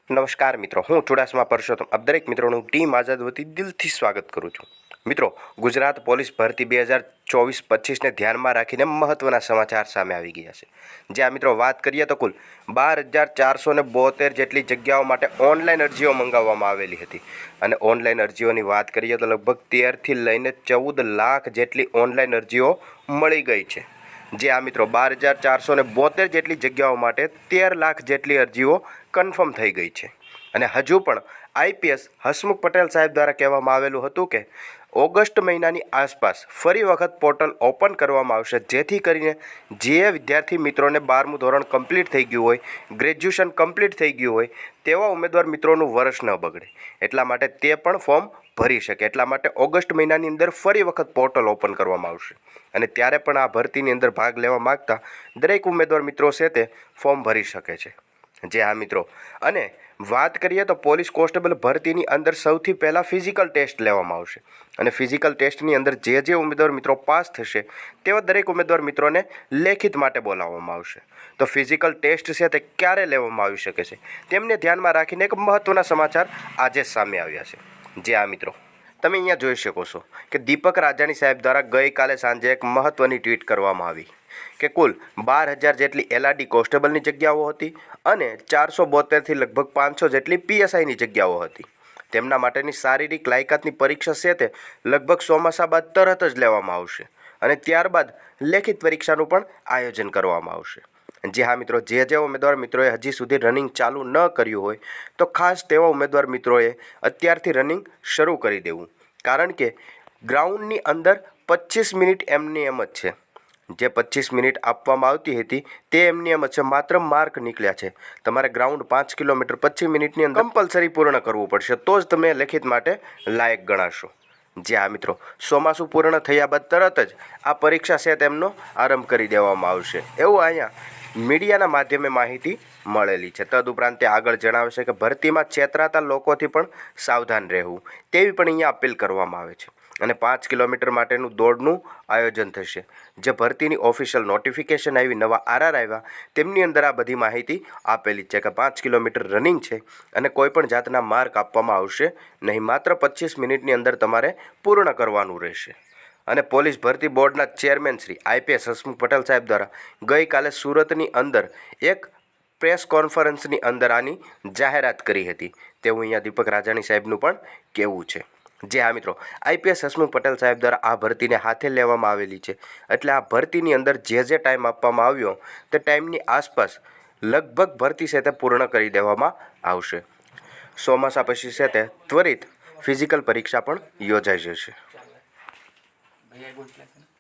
નમસ્કાર મિત્રો, હું ચુડાસમા પરસોત્તમ આપ દરેક મિત્રોનું ટીમ આઝાદ વતી દિલથી સ્વાગત કરું છું। મિત્રો, ગુજરાત પોલીસ ભરતી 2024-25ને ધ્યાનમાં રાખીને મહત્વના સમાચાર સામે આવી ગયા છે। જ્યાં મિત્રો વાત કરીએ તો કુલ 12,472 જેટલી જગ્યાઓ માટે ઓનલાઈન અરજીઓ મંગાવવામાં આવેલી હતી અને ઓનલાઈન અરજીઓની વાત કરીએ તો લગભગ 13થી લઈને 14 લાખ જેટલી ઓનલાઈન અરજીઓ મળી ગઈ છે। જે આ મિત્રો 12,472 જેટલી જગ્યાઓ માટે 13 લાખ જેટલી અરજીઓ કન્ફર્મ થઈ ગઈ છે અને હજુ પણ આઈપીએસ હસમુખ પટેલ સાહેબ દ્વારા કહેવામાં આવેલું હતું કે ઓગસ્ટ મહિનાની આસપાસ ફરી વખત પોર્ટલ ઓપન કરવામાં આવશે, જેથી કરીને જે વિદ્યાર્થી મિત્રોને 12મું ધોરણ કમ્પ્લીટ થઈ ગયું હોય, ગ્રેજ્યુએશન કમ્પ્લીટ થઈ ગયું હોય તેવા ઉમેદવાર મિત્રોનું વર્ષ ન બગડે એટલા માટે તે પણ ફોર્મ ભરી શકે। એટલા માટે ઓગસ્ટ મહિનાની અંદર ફરી વખત પોર્ટલ ઓપન કરવામાં આવશે અને ત્યારે પણ આ ભરતીની અંદર ભાગ લેવા માગતા દરેક ઉમેદવાર મિત્રો છે તે ફોર્મ ભરી શકે છે। જે હા મિત્રો, અને વાત કરીએ તો પોલીસ કોન્સ્ટેબલ ભરતીની અંદર સૌથી પહેલાં ફિઝિકલ ટેસ્ટ લેવામાં આવશે અને ફિઝિકલ ટેસ્ટની અંદર જે ઉમેદવાર મિત્રો પાસ થશે તેવા દરેક ઉમેદવાર મિત્રોને લેખિત માટે બોલાવવામાં આવશે। તો ફિઝિકલ ટેસ્ટ છે તે ક્યારે લેવામાં આવી શકે છે તેમને ધ્યાનમાં રાખીને એક મહત્ત્વના સમાચાર આજે સામે આવ્યા છે। જે આ મિત્રો, તમે અહીંયા જોઈ શકો છો કે દીપક રાજાણી સાહેબ દ્વારા ગઈકાલે સાંજે એક મહત્ત્વની ટ્વીટ કરવામાં આવી કે કુલ 12,000 જેટલી એલઆરડી કોન્સ્ટેબલની જગ્યાઓ હતી અને 472થી લગભગ 500 જેટલી પીએસઆઈની જગ્યાઓ હતી। તેમના માટેની શારીરિક લાયકાતની પરીક્ષા છે તે લગભગ ચોમાસા બાદ તરત જ લેવામાં આવશે અને ત્યારબાદ લેખિત પરીક્ષાનું પણ આયોજન કરવામાં આવશે। જે હા મિત્રો, જે ઉમેદવાર મિત્રોએ હજી સુધી રનિંગ ચાલુ ન કર્યું હોય તો ખાસ તેવા ઉમેદવાર મિત્રોએ અત્યારથી રનિંગ શરૂ કરી દેવું, કારણ કે ગ્રાઉન્ડની અંદર 25 મિનિટ એમની એમ જ છે। જે 25 મિનિટ આપવામાં આવતી હતી તે એમની એમ જ છે, માત્ર માર્ક નીકળ્યા છે। તમારે ગ્રાઉન્ડ 5 કિલોમીટર 25 મિનિટની અંદર કમ્પલસરી પૂર્ણ કરવું પડશે, તો જ તમે લેખિત માટે લાયક ગણાશો। જે આ મિત્રો, ચોમાસું પૂર્ણ થયા બાદ તરત જ આ પરીક્ષા છે તેમનો આરંભ કરી દેવામાં આવશે એવું અહીંયા મીડિયાના માધ્યમે માહિતી મળેલી છે। તદુપરાંત તે આગળ જણાવે છે કે ભરતીમાં છેતરાતા લોકોથી પણ સાવધાન રહેવું તેવી પણ અહીંયા અપીલ કરવામાં આવે છે અને 5 કિલોમીટર માટેનું દોડનું આયોજન થશે। જે ભરતીની ઓફિશિયલ નોટિફિકેશન આવી, નવા આરઆર આવ્યા, તેમની અંદર આ બધી માહિતી આપેલી છે કે 5 કિલોમીટર રનિંગ છે અને કોઈ પણ જાતના માર્ક આપવામાં આવશે નહીં, માત્ર 25 મિનિટની અંદર તમારે પૂર્ણ કરવાનું રહેશે। અને પોલીસ ભરતી બોર્ડના ચેરમેન શ્રી આઈપીએસ હસમુખ પટેલ સાહેબ દ્વારા ગઈકાલે સુરતની અંદર એક પ્રેસ કોન્ફરન્સની અંદર આની જાહેરાત કરી હતી તેવું અહીંયા દીપક રાજાણી સાહેબનું પણ કહેવું છે। જે હા મિત્રો, આઈપીએસ હસમુખ પટેલ સાહેબ દ્વારા આ ભરતીને હાથે લેવામાં આવેલી છે એટલે આ ભરતીની અંદર જે ટાઈમ આપવામાં આવ્યો તે ટાઈમની આસપાસ લગભગ ભરતી છે તે પૂર્ણ કરી દેવામાં આવશે। ચોમાસા પછી છે તે ત્વરિત ફિઝિકલ પરીક્ષા પણ યોજાઈ જશે।